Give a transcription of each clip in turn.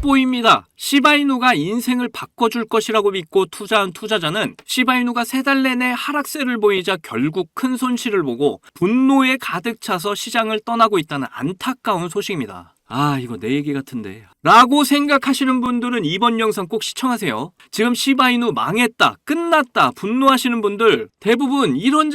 속보입니다. 시바이누가 인생을 바꿔줄 것이라고 믿고 투자한 투자자는 시바이누가 3달 내내 하락세를 보이자 결국 큰 손실을 보고 분노에 가득 차서 시장을 떠나고 있다는 안타까운 소식입니다. 이거 내 얘기 같은데 라고 생각하시는 분들은 이번 영상 꼭 시청하세요. 지금 시바이누 망했다, 끝났다 분노하시는 분들 대부분 이런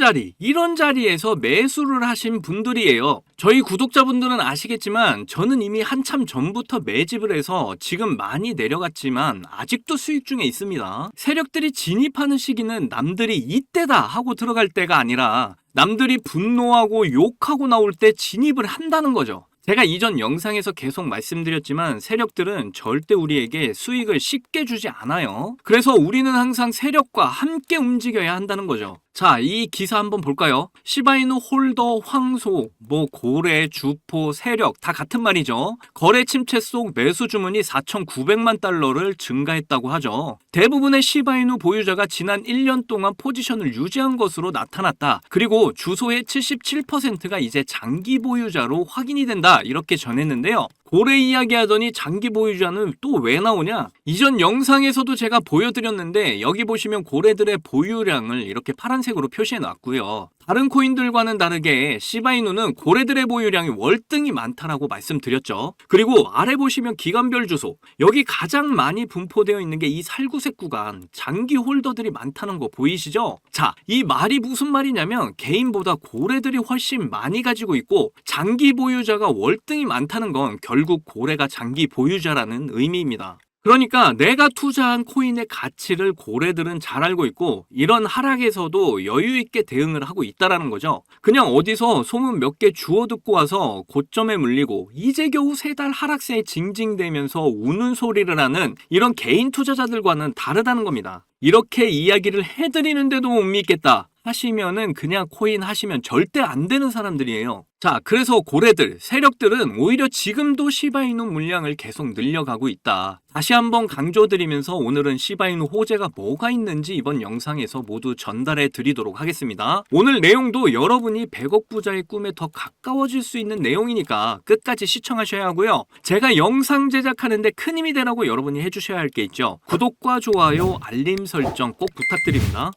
자리에서 매수를 하신 분들이에요. 저희 구독자분들은 아시겠지만 저는 이미 한참 전부터 매집을 해서 지금 많이 내려갔지만 아직도 수익 중에 있습니다. 세력들이 진입하는 시기는 남들이 이때다 하고 들어갈 때가 아니라 남들이 분노하고 욕하고 나올 때 진입을 한다는 거죠. 제가 이전 영상에서 계속 말씀드렸지만 세력들은 절대 우리에게 수익을 쉽게 주지 않아요. 그래서 우리는 항상 세력과 함께 움직여야 한다는 거죠. 자, 이 기사 한번 볼까요? 시바이누 홀더 황소, 고래, 주포, 세력 다 같은 말이죠. 거래 침체 속 매수 주문이 4,900만 달러를 증가했다고 하죠. 대부분의 시바이누 보유자가 지난 1년 동안 포지션을 유지한 것으로 나타났다. 그리고 주소의 77%가 이제 장기 보유자로 확인이 된다. 이렇게 전했는데요. 고래 이야기하더니 장기 보유자는 또 왜 나오냐? 이전 영상에서도 제가 보여드렸는데 여기 보시면 고래들의 보유량을 이렇게 파란색으로 표시해 놨고요. 다른 코인들과는 다르게 시바이누는 고래들의 보유량이 월등히 많다라고 말씀드렸죠. 그리고 아래 보시면 기간별 주소, 여기 가장 많이 분포되어 있는 게 이 살구색 구간, 장기 홀더들이 많다는 거 보이시죠? 자, 이 말이 무슨 말이냐면 개인보다 고래들이 훨씬 많이 가지고 있고 장기 보유자가 월등히 많다는 건 결국 고래가 장기 보유자라는 의미입니다. 그러니까 내가 투자한 코인의 가치를 고래들은 잘 알고 있고 이런 하락에서도 여유 있게 대응을 하고 있다라는 거죠. 그냥 어디서 소문 몇 개 주워 듣고 와서 고점에 물리고 이제 겨우 3달 하락세에 징징대면서 우는 소리를 하는 이런 개인 투자자들과는 다르다는 겁니다. 이렇게 이야기를 해드리는데도 못 믿겠다 하시면은 그냥 코인 하시면 절대 안 되는 사람들이에요. 자, 그래서 고래들, 세력들은 오히려 지금도 시바이누 물량을 계속 늘려가고 있다. 다시 한번 강조드리면서 오늘은 시바이누 호재가 뭐가 있는지 이번 영상에서 모두 전달해 드리도록 하겠습니다. 오늘 내용도 여러분이 100억 부자의 꿈에 더 가까워질 수 있는 내용이니까 끝까지 시청하셔야 하고요. 제가 영상 제작하는데 큰 힘이 되라고 여러분이 해주셔야 할 게 있죠. 구독과 좋아요, 알림 설정 꼭 부탁드립니다.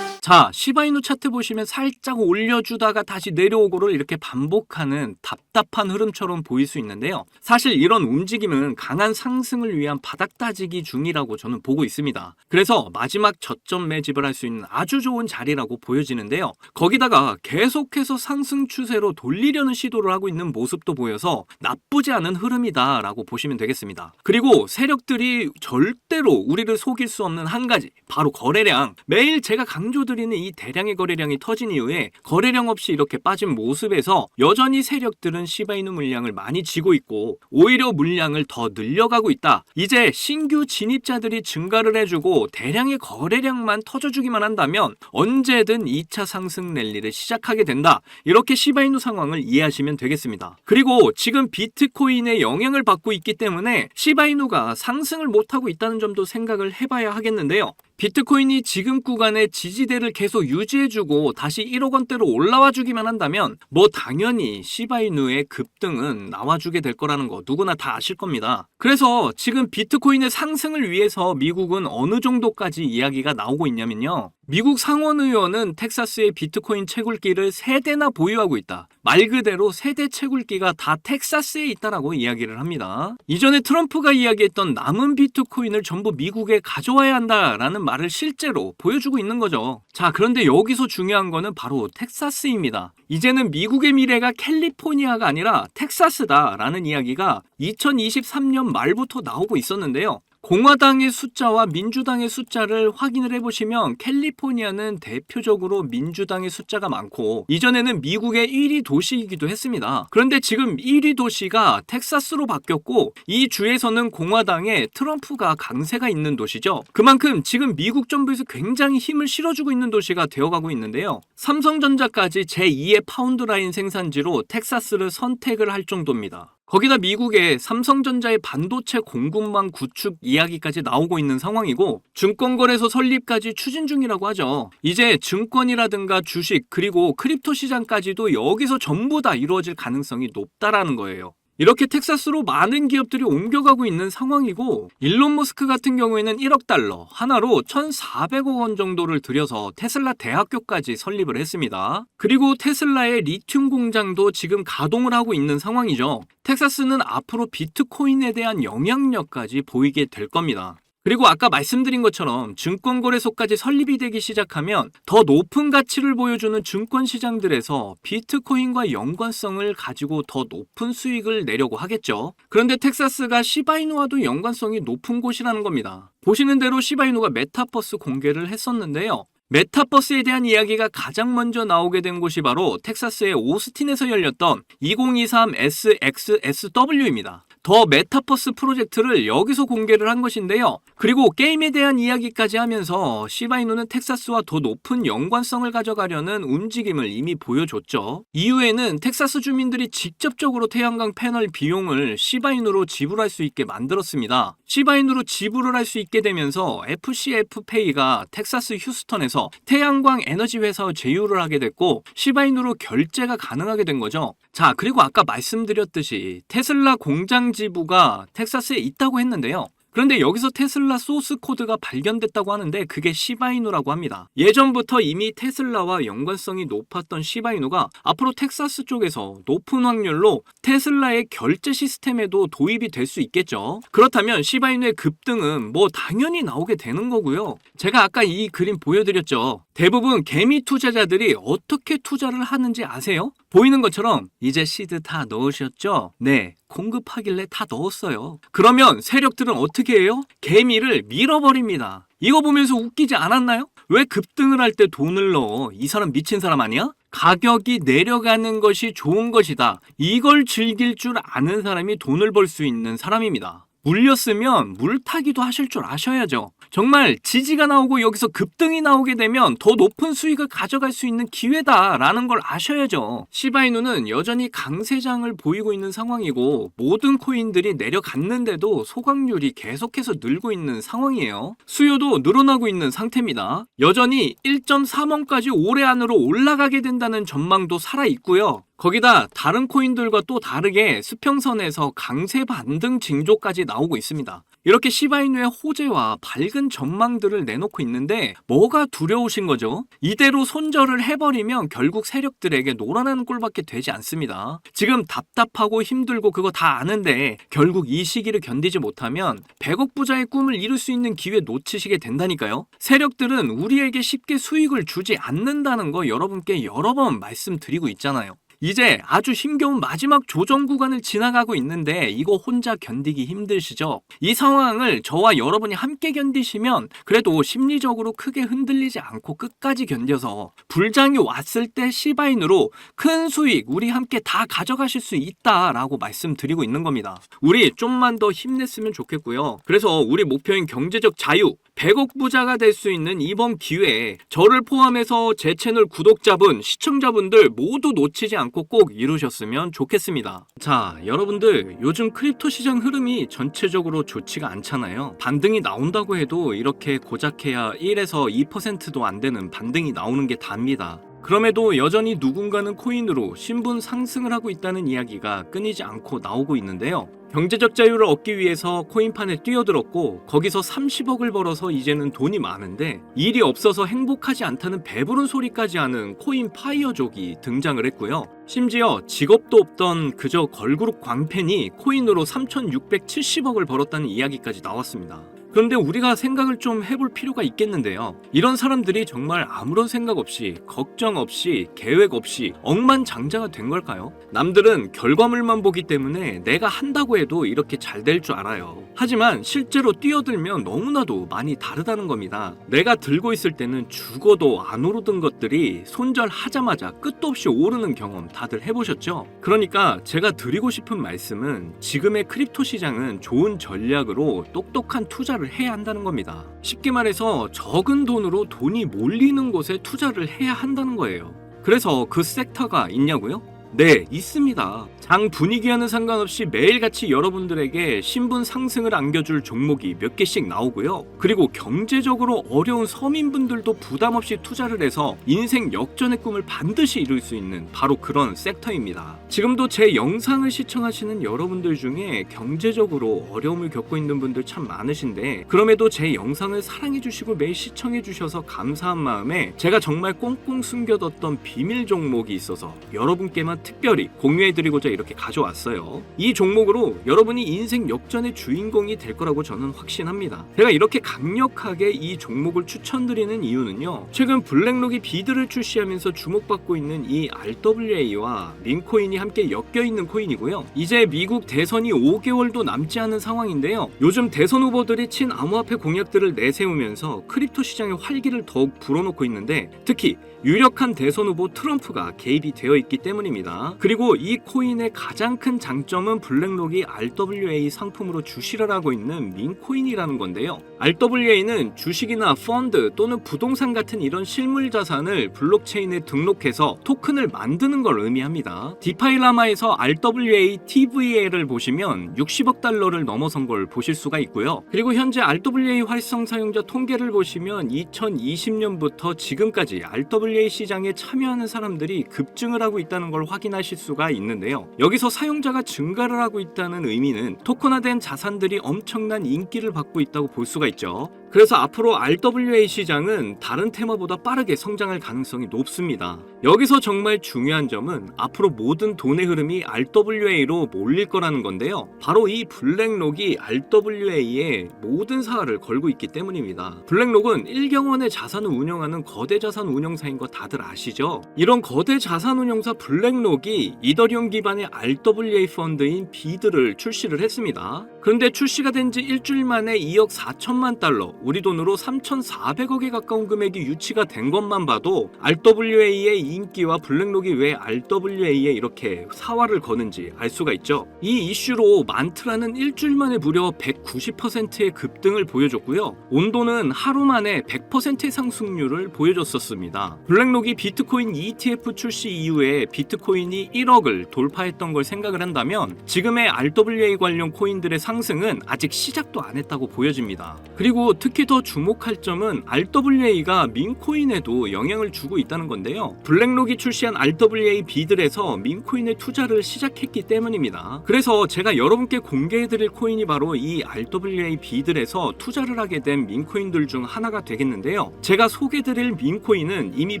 자, 시바이누 차트 보시면 살짝 올려주다가 다시 내려오고를 이렇게 반복하는 답답한 흐름처럼 보일 수 있는데요. 사실 이런 움직임은 강한 상승을 위한 바닥 다지기 중이라고 저는 보고 있습니다. 그래서 마지막 저점 매집을 할 수 있는 아주 좋은 자리라고 보여지는데요. 거기다가 계속해서 상승 추세로 돌리려는 시도를 하고 있는 모습도 보여서 나쁘지 않은 흐름이다 라고 보시면 되겠습니다. 그리고 세력들이 절대로 우리를 속일 수 없는 한 가지, 바로 거래량. 매일 제가 강조드리는 이 대량의 거래량이 터진 이후에 거래량 없이 이렇게 빠진 모습에서 여전히 세력들은 시바이누 물량을 많이 쥐고 있고 오히려 물량을 더 늘려가고 있다. 이제 신규 진입자들이 증가를 해주고 대량의 거래량만 터져주기만 한다면 언제든 2차 상승 랠리를 시작하게 된다. 이렇게 시바이누 상황을 이해하시면 되겠습니다. 그리고 지금 비트코인의 영향을 받고 있기 때문에 시바이누가 상승을 못하고 있다는 점도 생각을 해봐야 하겠는데요. 비트코인이 지금 구간의 지지대를 계속 유지해주고 다시 1억 원대로 올라와주기만 한다면 당연히 시바이누의 급등은 나와주게 될 거라는 거 누구나 다 아실 겁니다. 그래서 지금 비트코인의 상승을 위해서 미국은 어느 정도까지 이야기가 나오고 있냐면요. 미국 상원의원은 텍사스의 비트코인 채굴기를 3대나 보유하고 있다. 말 그대로 3대 채굴기가 다 텍사스에 있다라고 이야기를 합니다. 이전에 트럼프가 이야기했던 남은 비트코인을 전부 미국에 가져와야 한다라는 말을 실제로 보여주고 있는 거죠. 자, 그런데 여기서 중요한 거는 바로 텍사스입니다. 이제는 미국의 미래가 캘리포니아가 아니라 텍사스다라는 이야기가 2023년 말부터 나오고 있었는데요. 공화당의 숫자와 민주당의 숫자를 확인을 해보시면 캘리포니아는 대표적으로 민주당의 숫자가 많고 이전에는 미국의 1위 도시이기도 했습니다. 그런데 지금 1위 도시가 텍사스로 바뀌었고 이 주에서는 공화당의 트럼프가 강세가 있는 도시죠. 그만큼 지금 미국 정부에서 굉장히 힘을 실어주고 있는 도시가 되어가고 있는데요. 삼성전자까지 제2의 파운드 라인 생산지로 텍사스를 선택을 할 정도입니다. 거기다 미국의 삼성전자의 반도체 공급망 구축 이야기까지 나오고 있는 상황이고 증권거래소 설립까지 추진 중이라고 하죠. 이제 증권이라든가 주식 그리고 크립토 시장까지도 여기서 전부 다 이루어질 가능성이 높다라는 거예요. 이렇게 텍사스로 많은 기업들이 옮겨가고 있는 상황이고 일론 머스크 같은 경우에는 1억 달러 하나로 1,400억 원 정도를 들여서 테슬라 대학교까지 설립을 했습니다. 그리고 테슬라의 리튬 공장도 지금 가동을 하고 있는 상황이죠. 텍사스는 앞으로 비트코인에 대한 영향력까지 보이게 될 겁니다. 그리고 아까 말씀드린 것처럼 증권거래소까지 설립이 되기 시작하면 더 높은 가치를 보여주는 증권시장들에서 비트코인과 연관성을 가지고 더 높은 수익을 내려고 하겠죠. 그런데 텍사스가 시바이누와도 연관성이 높은 곳이라는 겁니다. 보시는 대로 시바이누가 메타버스 공개를 했었는데요. 메타버스에 대한 이야기가 가장 먼저 나오게 된 곳이 바로 텍사스의 오스틴에서 열렸던 2023 SXSW입니다. 더 메타버스 프로젝트를 여기서 공개를 한 것인데요. 그리고 게임에 대한 이야기까지 하면서 시바이누는 텍사스와 더 높은 연관성을 가져가려는 움직임을 이미 보여줬죠. 이후에는 텍사스 주민들이 직접적으로 태양광 패널 비용을 시바이누로 지불할 수 있게 만들었습니다. 시바이누로 지불을 할 수 있게 되면서 FCF페이가 텍사스 휴스턴에서 태양광 에너지 회사와 제휴를 하게 됐고 시바이누로 결제가 가능하게 된 거죠. 자, 그리고 아까 말씀드렸듯이 테슬라 공장 지부가 텍사스에 있다고 했는데요. 그런데 여기서 테슬라 소스 코드가 발견됐다고 하는데 그게 시바이누라고 합니다. 예전부터 이미 테슬라와 연관성이 높았던 시바이누가 앞으로 텍사스 쪽에서 높은 확률로 테슬라의 결제 시스템에도 도입이 될 수 있겠죠. 그렇다면 시바이누의 급등은 뭐 당연히 나오게 되는 거고요. 제가 아까 이 그림 보여드렸죠. 대부분 개미 투자자들이 어떻게 투자를 하는지 아세요? 보이는 것처럼 이제 시드 다 넣으셨죠? 네, 공급하길래 다 넣었어요. 그러면 세력들은 어떻게 해요? 개미를 밀어버립니다. 이거 보면서 웃기지 않았나요? 왜 급등을 할 때 돈을 넣어? 이 사람 미친 사람 아니야? 가격이 내려가는 것이 좋은 것이다. 이걸 즐길 줄 아는 사람이 돈을 벌 수 있는 사람입니다. 물렸으면 물타기도 하실 줄 아셔야죠. 정말 지지가 나오고 여기서 급등이 나오게 되면 더 높은 수익을 가져갈 수 있는 기회다라는 걸 아셔야죠. 시바이누는 여전히 강세장을 보이고 있는 상황이고 모든 코인들이 내려갔는데도 소각률이 계속해서 늘고 있는 상황이에요. 수요도 늘어나고 있는 상태입니다. 여전히 1.3원까지 올해 안으로 올라가게 된다는 전망도 살아있고요. 거기다 다른 코인들과 또 다르게 수평선에서 강세 반등 징조까지 나오고 있습니다. 이렇게 시바이누의 호재와 밝은 전망들을 내놓고 있는데 뭐가 두려우신 거죠? 이대로 손절을 해버리면 결국 세력들에게 놀아나는 꼴밖에 되지 않습니다. 지금 답답하고 힘들고 그거 다 아는데 결국 이 시기를 견디지 못하면 100억 부자의 꿈을 이룰 수 있는 기회 놓치시게 된다니까요. 세력들은 우리에게 쉽게 수익을 주지 않는다는 거 여러분께 여러 번 말씀드리고 있잖아요. 이제 아주 힘겨운 마지막 조정 구간을 지나가고 있는데 이거 혼자 견디기 힘드시죠? 이 상황을 저와 여러분이 함께 견디시면 그래도 심리적으로 크게 흔들리지 않고 끝까지 견뎌서 불장이 왔을 때 시바인으로 큰 수익 우리 함께 다 가져가실 수 있다라고 말씀드리고 있는 겁니다. 우리 좀만 더 힘냈으면 좋겠고요. 그래서 우리 목표인 경제적 자유 100억 부자가 될 수 있는 이번 기회에 저를 포함해서 제 채널 구독자분, 시청자분들 모두 놓치지 않고 꼭 이루셨으면 좋겠습니다. 자, 여러분들 요즘 크립토 시장 흐름이 전체적으로 좋지가 않잖아요. 반등이 나온다고 해도 이렇게 고작해야 1에서 2%도 안 되는 반등이 나오는 게 답니다. 그럼에도 여전히 누군가는 코인으로 신분 상승을 하고 있다는 이야기가 끊이지 않고 나오고 있는데요. 경제적 자유를 얻기 위해서 코인판에 뛰어들었고 거기서 30억을 벌어서 이제는 돈이 많은데 일이 없어서 행복하지 않다는 배부른 소리까지 하는 코인 파이어족이 등장을 했고요. 심지어 직업도 없던 그저 걸그룹 광팬이 코인으로 3,670억을 벌었다는 이야기까지 나왔습니다. 그런데 우리가 생각을 좀 해볼 필요가 있겠는데요. 이런 사람들이 정말 아무런 생각 없이, 걱정 없이, 계획 없이 억만장자가 된 걸까요? 남들은 결과물만 보기 때문에 내가 한다고 해도 이렇게 잘 될 줄 알아요. 하지만 실제로 뛰어들면 너무나도 많이 다르다는 겁니다. 내가 들고 있을 때는 죽어도 안 오르던 것들이 손절하자마자 끝도 없이 오르는 경험 다들 해보셨죠? 그러니까 제가 드리고 싶은 말씀은 지금의 크립토 시장은 좋은 전략으로 똑똑한 투자를 해야 한다는 겁니다. 쉽게 말해서 적은 돈으로 돈이 몰리는 곳에 투자를 해야 한다는 거예요. 그래서 그 섹터가 있냐고요? 네, 있습니다. 장 분위기와는 상관없이 매일같이 여러분들에게 신분 상승을 안겨줄 종목이 몇 개씩 나오고요. 그리고 경제적으로 어려운 서민분들도 부담 없이 투자를 해서 인생 역전의 꿈을 반드시 이룰 수 있는 바로 그런 섹터입니다. 지금도 제 영상을 시청하시는 여러분들 중에 경제적으로 어려움을 겪고 있는 분들 참 많으신데, 그럼에도 제 영상을 사랑해주시고 매일 시청해주셔서 감사한 마음에 제가 정말 꽁꽁 숨겨뒀던 비밀 종목이 있어서 여러분께만 특별히 공유해드리고자 이렇게 가져왔어요. 이 종목으로 여러분이 인생 역전의 주인공이 될 거라고 저는 확신합니다. 제가 이렇게 강력하게 이 종목을 추천드리는 이유는요, 최근 블랙록이 비드를 출시하면서 주목받고 있는 이 RWA와 민코인이 함께 엮여있는 코인이고요. 이제 미국 대선이 5개월도 남지 않은 상황인데요, 요즘 대선 후보들이 친암호화폐 공약들을 내세우면서 크립토 시장의 활기를 더욱 불어넣고 있는데, 특히 유력한 대선 후보 트럼프가 개입이 되어 있기 때문입니다. 그리고 이 코인의 가장 큰 장점은 블랙록이 RWA 상품으로 주시를 하고 있는 민코인이라는 건데요. RWA는 주식이나 펀드 또는 부동산 같은 이런 실물 자산을 블록체인에 등록해서 토큰을 만드는 걸 의미합니다. 디파이라마에서 RWA TVA를 보시면 60억 달러를 넘어선 걸 보실 수가 있고요. 그리고 현재 RWA 활성 사용자 통계를 보시면 2020년부터 지금까지 RWA 시장에 참여하는 사람들이 급증을 하고 있다는 걸 확인하실 수가 있는데요. 여기서 사용자가 증가를 하고 있다는 의미는 토큰화된 자산들이 엄청난 인기를 받고 있다고 볼 수가 있죠. 그래서 앞으로 RWA 시장은 다른 테마보다 빠르게 성장할 가능성이 높습니다. 여기서 정말 중요한 점은 앞으로 모든 돈의 흐름이 RWA로 몰릴 거라는 건데요. 바로 이 블랙록이 RWA에 모든 사활을 걸고 있기 때문입니다. 블랙록은 1경원의 자산을 운영하는 거대 자산 운용사인 거 다들 아시죠? 이런 거대 자산 운용사 블랙록이 이더리움 기반의 RWA 펀드인 비드를 출시를 했습니다. 그런데 출시가 된 지 일주일 만에 2억 4천만 달러, 우리 돈으로 3,400억에 가까운 금액이 유치가 된 것만 봐도 RWA의 인기와 블랙록이 왜 RWA에 이렇게 사활을 거는지 알 수가 있죠. 이 이슈로 만트라는 일주일 만에 무려 190%의 급등을 보여줬고요. 온도는 하루 만에 100%의 상승률을 보여줬었습니다. 블랙록이 비트코인 ETF 출시 이후에 비트코인이 1억을 돌파했던 걸 생각을 한다면 지금의 RWA 관련 코인들의 상승은 아직 시작도 안 했다고 보여집니다. 그리고 특히 더 주목할 점은 RWA가 민코인에도 영향을 주고 있다는 건데요. 블랙록이 출시한 RWA 비들에서 민코인에 투자를 시작했기 때문입니다. 그래서 제가 여러분께 공개해드릴 코인이 바로 이 RWA 비들에서 투자를 하게 된 민코인들 중 하나가 되겠는데요. 제가 소개드릴 민코인은 이미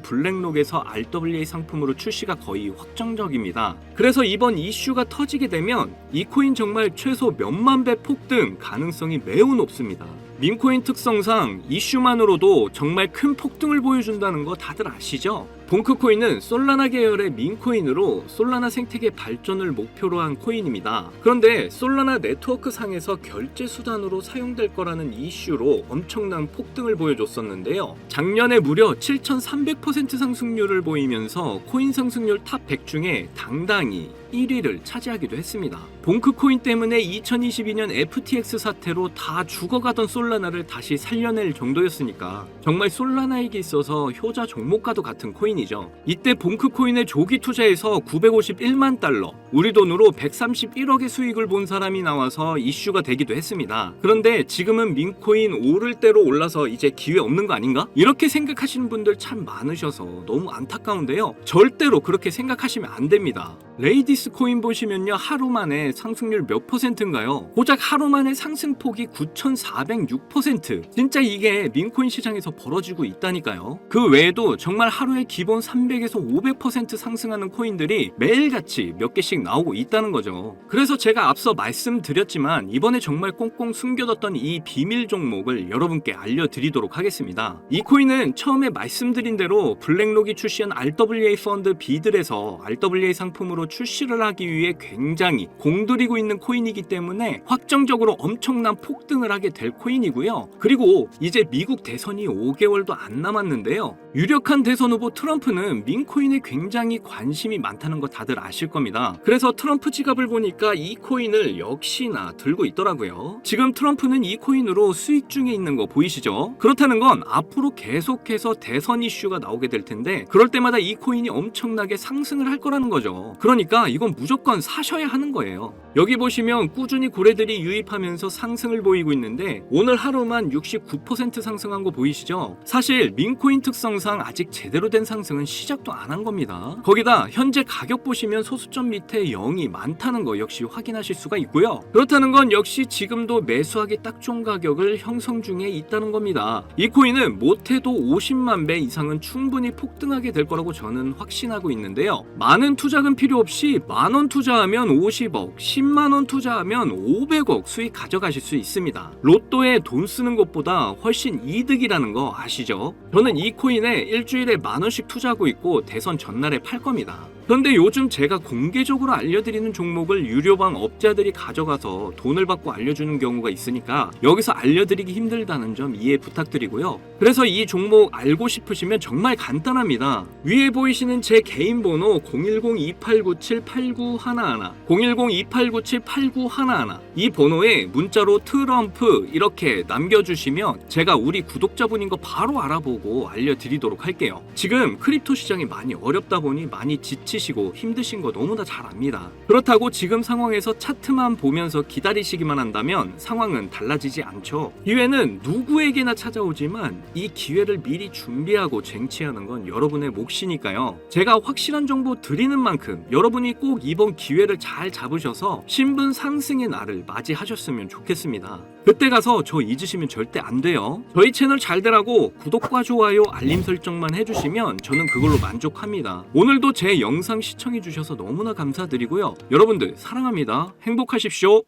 블랙록에서 RWA 상품으로 출시가 거의 확정적입니다. 그래서 이번 이슈가 터지게 되면 이 코인 정말 최소 몇만 배 폭등 가능성이 매우 높습니다. 민코인 특성상 이슈만으로도 정말 큰 폭등을 보여준다는 거 다들 아시죠? 봉크코인은 솔라나 계열의 민코인으로 솔라나 생태계 발전을 목표로 한 코인입니다. 그런데 솔라나 네트워크 상에서 결제 수단으로 사용될 거라는 이슈로 엄청난 폭등을 보여줬었는데요. 작년에 무려 7,300% 상승률을 보이면서 코인 상승률 탑 100 중에 당당히 1위를 차지하기도 했습니다. 봉크코인 때문에 2022년 FTX 사태로 다 죽어가던 솔라나를 다시 살려낼 정도였으니까 정말 솔라나에게 있어서 효자 종목과도 같은 코인이죠. 이때 봉크코인에 조기 투자해서 951만 달러, 우리 돈으로 131억의 수익을 본 사람이 나와서 이슈가 되기도 했습니다. 그런데 지금은 민코인 오를 대로 올라서 이제 기회 없는 거 아닌가? 이렇게 생각하시는 분들 참 많으셔서 너무 안타까운데요. 절대로 그렇게 생각하시면 안 됩니다. 레이디스 코인 보시면요, 하루 만에 상승률 몇 %인가요? 고작 하루 만에 상승폭이 9,406%. 진짜 이게 민코인 시장에서 벌어지고 있다니까요. 그 외에도 정말 하루에 기본 300에서 500% 상승하는 코인들이 매일같이 몇 개씩 나오고 있다는 거죠. 그래서 제가 앞서 말씀드렸지만 이번에 정말 꽁꽁 숨겨뒀던 이 비밀 종목을 여러분께 알려드리도록 하겠습니다. 이 코인은 처음에 말씀드린 대로 블랙록이 출시한 RWA 펀드 비들에서 RWA 상품으로 출시를 하기 위해 굉장히 공들이고 있는 코인이기 때문에 확정적으로 엄청난 폭등을 하게 될 코인이고요. 그리고 이제 미국 대선이 5개월도 안 남았는데요. 유력한 대선 후보 트럼프는 민코인에 굉장히 관심이 많다는 거 다들 아실 겁니다. 그래서 트럼프 지갑을 보니까 이 코인을 역시나 들고 있더라고요. 지금 트럼프는 이 코인으로 수익 중에 있는 거 보이시죠? 그렇다는 건 앞으로 계속해서 대선 이슈가 나오게 될 텐데 그럴 때마다 이 코인이 엄청나게 상승을 할 거라는 거죠. 그러니까 이건 무조건 사셔야 하는 거예요. 여기 보시면 꾸준히 고래들이 유입하면서 상승을 보이고 있는데 오늘 하루만 69% 상승한 거 보이시죠? 사실 민코인 특성상 아직 제대로 된 상승은 시작도 안 한 겁니다. 거기다 현재 가격 보시면 소수점 밑에 0이 많다는 거 역시 확인하실 수가 있고요. 그렇다는 건 역시 지금도 매수하기 딱 좋은 가격을 형성 중에 있다는 겁니다. 이 코인은 못해도 50만 배 이상은 충분히 폭등하게 될 거라고 저는 확신하고 있는데요. 많은 투자금 필요 없이 만원 투자하면 50억, 10만원 투자하면 500억 수익 가져가실 수 있습니다. 로또에 돈 쓰는 것보다 훨씬 이득이라는 거 아시죠? 저는 이 코인에 일주일에 만원씩 투자하고 있고 대선 전날에 팔 겁니다. 그런데 요즘 제가 공개적으로 알려드리는 종목을 유료방 업자들이 가져가서 돈을 받고 알려주는 경우가 있으니까 여기서 알려드리기 힘들다는 점 이해 부탁드리고요. 그래서 이 종목 알고 싶으시면 정말 간단합니다. 위에 보이시는 제 개인 번호 010-2897-8911 010-2897-8911 이 번호에 문자로 트럼프 이렇게 남겨주시면 제가 우리 구독자분인 거 바로 알아보고 알려드리도록 할게요. 지금 크립토 시장이 많이 어렵다 보니 많이 지치시고 힘드신 거 너무나 잘 압니다. 그렇다고 지금 상황에서 차트만 보면서 기다리시기만 한다면 상황은 달라지지 않죠. 기회는 누구에게나 찾아오지만 이 기회를 미리 준비하고 쟁취하는 건 여러분의 몫이니까요. 제가 확실한 정보 드리는 만큼 여러분이 꼭 이번 기회를 잘 잡으셔서 신분 상승의 날을 맞이하셨으면 좋겠습니다. 그때 가서 저 잊으시면 절대 안 돼요. 저희 채널 잘 되라고 구독과 좋아요 알림 설정만 해주시면 저는 그걸로 만족합니다. 오늘도 제 영상 시청해주셔서 너무나 감사드리고요. 여러분들 사랑합니다. 행복하십시오.